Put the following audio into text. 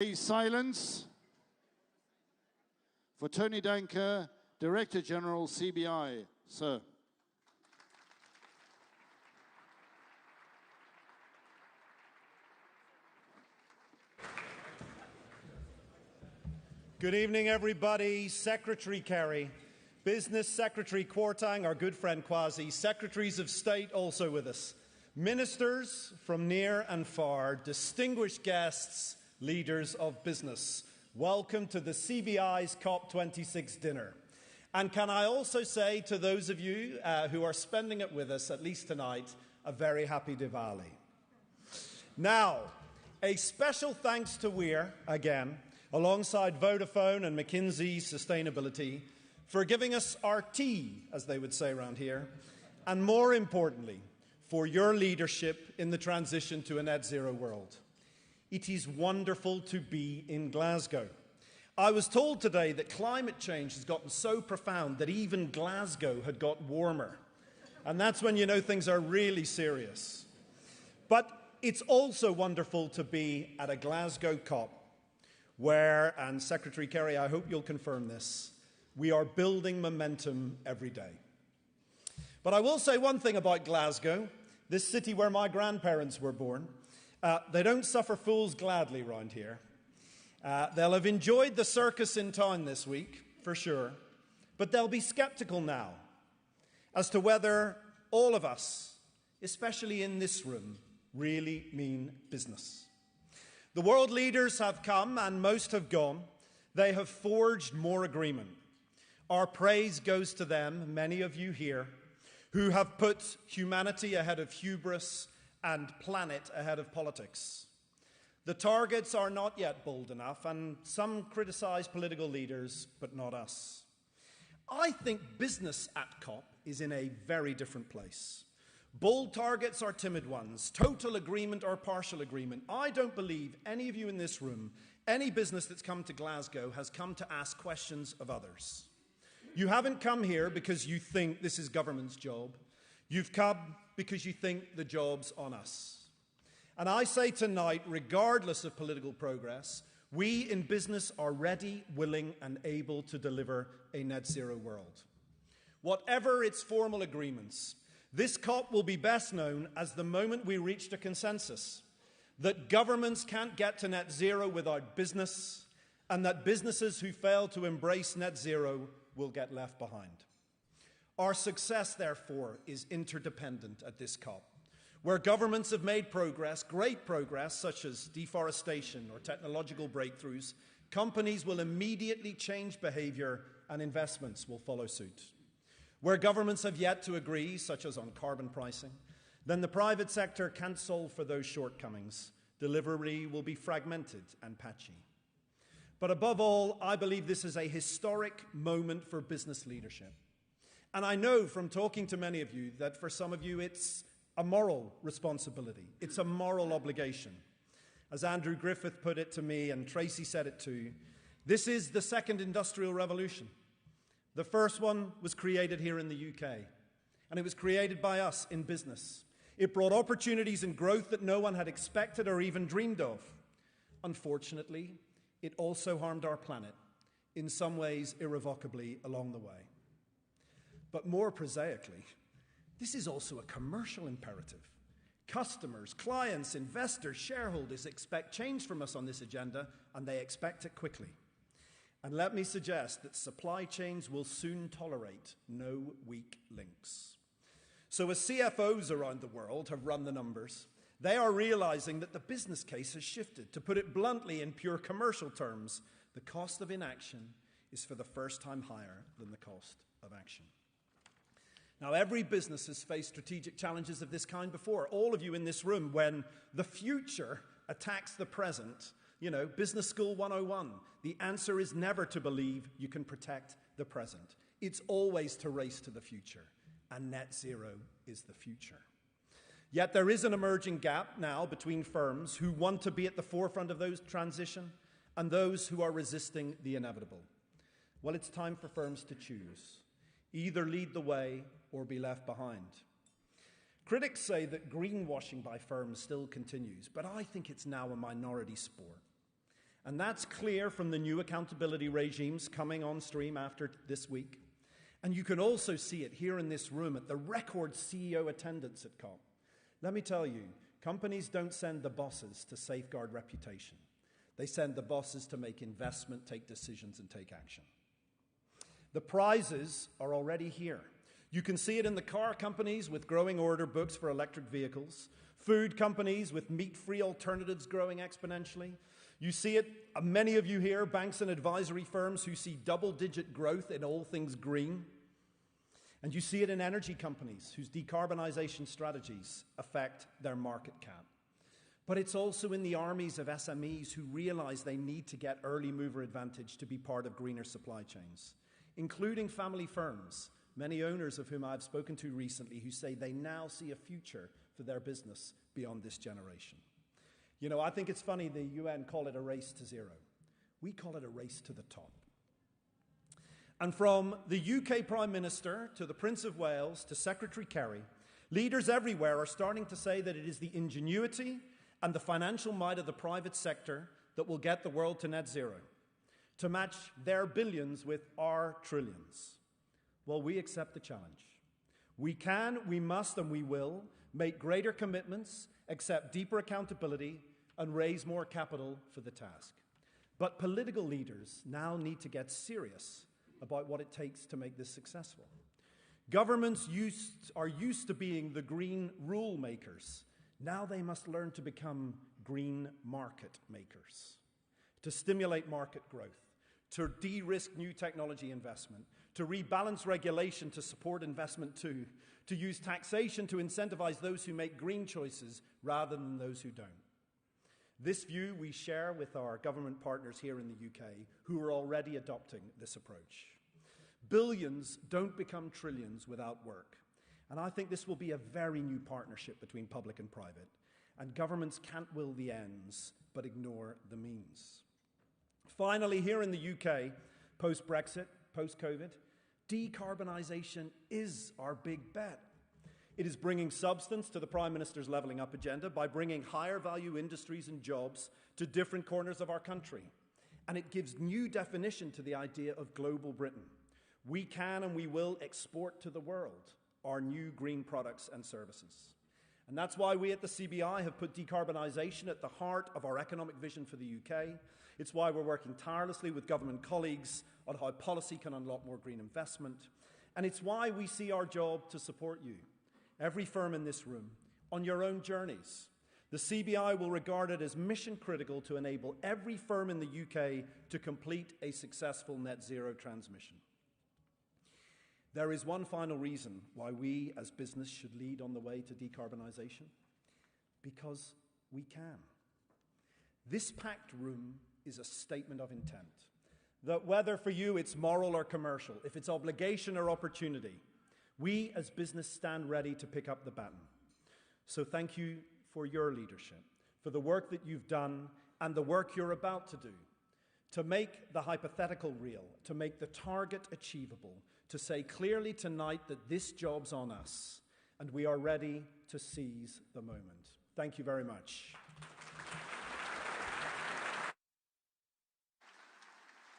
Please silence for Tony Danker, Director General, CBI. Sir. Good evening, everybody. Secretary Kerry, Business Secretary Kwarteng, our good friend Kwasi, Secretaries of State also with us, ministers from near and far, distinguished guests, leaders of business. Welcome to the CBI's COP26 dinner. And can I also say to those of you who are spending it with us, at least tonight, a very happy Diwali. Now, a special thanks to Weir, again, alongside Vodafone and McKinsey Sustainability, for giving us our tea, as they would say around here, and more importantly, for your leadership in the transition to a net zero world. It is wonderful to be in Glasgow. I was told today that climate change has gotten so profound that even Glasgow had got warmer. And that's when you know things are really serious. But it's also wonderful to be at a Glasgow COP where, and Secretary Kerry, I hope you'll confirm this, we are building momentum every day. But I will say one thing about Glasgow, this city where my grandparents were born. They don't suffer fools gladly round here. They'll have enjoyed the circus in town this week, for sure, but they'll be sceptical now as to whether all of us, especially in this room, really mean business. The world leaders have come and most have gone. They have forged more agreement. Our praise goes to them, many of you here, who have put humanity ahead of hubris and planet ahead of politics. The targets are not yet bold enough, and some criticize political leaders, but not us. I think business at COP is in a very different place. Bold targets are timid ones, total agreement or partial agreement. I don't believe any of you in this room, any business that's come to Glasgow has come to ask questions of others. You haven't come here because you think this is government's job. You've come because you think the job's on us. And I say tonight, regardless of political progress, we in business are ready, willing, and able to deliver a net zero world. Whatever its formal agreements, this COP will be best known as the moment we reached a consensus that governments can't get to net zero without business, and that businesses who fail to embrace net zero will get left behind. Our success, therefore, is interdependent at this COP, where governments have made progress, great progress, such as deforestation or technological breakthroughs. Companies will immediately change behaviour and investments will follow suit. Where governments have yet to agree, such as on carbon pricing, then the private sector can't solve for those shortcomings. Delivery will be fragmented and patchy. But above all, I believe this is a historic moment for business leadership. And I know from talking to many of you that for some of you it's a moral responsibility. It's a moral obligation. As Andrew Griffith put it to me, and Tracy said it too, this is the second industrial revolution. The first one was created here in the UK, and it was created by us in business. It brought opportunities and growth that no one had expected or even dreamed of. Unfortunately, it also harmed our planet, in some ways irrevocably along the way. But more prosaically, this is also a commercial imperative. Customers, clients, investors, shareholders expect change from us on this agenda, and they expect it quickly. And let me suggest that supply chains will soon tolerate no weak links. So as CFOs around the world have run the numbers, they are realizing that the business case has shifted. To put it bluntly in pure commercial terms, the cost of inaction is for the first time higher than the cost of action. Now, every business has faced strategic challenges of this kind before. All of you in this room, when the future attacks the present, Business School 101, the answer is never to believe you can protect the present. It's always to race to the future, and net zero is the future. Yet there is an emerging gap now between firms who want to be at the forefront of those transition and those who are resisting the inevitable. Well, it's time for firms to choose. Either lead the way or be left behind. Critics say that greenwashing by firms still continues, but I think it's now a minority sport. And that's clear from the new accountability regimes coming on stream after this week. And you can also see it here in this room at the record CEO attendance at COP. Let me tell you, companies don't send the bosses to safeguard reputation. They send the bosses to make investment, take decisions, and take action. The prizes are already here. You can see it in the car companies with growing order books for electric vehicles, food companies with meat-free alternatives growing exponentially. You see it, many of you here, banks and advisory firms who see double-digit growth in all things green. And you see it in energy companies whose decarbonization strategies affect their market cap. But it's also in the armies of SMEs who realize they need to get early mover advantage to be part of greener supply chains, including family firms, many owners of whom I've spoken to recently who say they now see a future for their business beyond this generation. You know, I think it's funny the UN call it a race to zero. We call it a race to the top. And from the UK Prime Minister to the Prince of Wales to Secretary Kerry, leaders everywhere are starting to say that it is the ingenuity and the financial might of the private sector that will get the world to net zero, to match their billions with our trillions. Well, we accept the challenge. We can, we must, and we will make greater commitments, accept deeper accountability, and raise more capital for the task. But political leaders now need to get serious about what it takes to make this successful. Governments are used to being the green rule makers. Now they must learn to become green market makers, to stimulate market growth, to de-risk new technology investment, to rebalance regulation to support investment too, to use taxation to incentivize those who make green choices rather than those who don't. This view we share with our government partners here in the UK, who are already adopting this approach. Billions don't become trillions without work. And I think this will be a very new partnership between public and private. And governments can't will the ends, but ignore the means. Finally, here in the UK, post-Brexit, post-COVID, decarbonisation is our big bet. It is bringing substance to the Prime Minister's levelling up agenda by bringing higher value industries and jobs to different corners of our country. And it gives new definition to the idea of global Britain. We can and we will export to the world our new green products and services. And that's why we at the CBI have put decarbonisation at the heart of our economic vision for the UK. It's why we're working tirelessly with government colleagues on how policy can unlock more green investment. And it's why we see our job to support you, every firm in this room, on your own journeys. The CBI will regard it as mission critical to enable every firm in the UK to complete a successful net zero transmission. There is one final reason why we as business should lead on the way to decarbonisation. Because we can. This packed room is a statement of intent. That whether for you it's moral or commercial, if it's obligation or opportunity, we as business stand ready to pick up the baton. So thank you for your leadership, for the work that you've done and the work you're about to do, to make the hypothetical real, to make the target achievable, to say clearly tonight that this job's on us and we are ready to seize the moment. Thank you very much.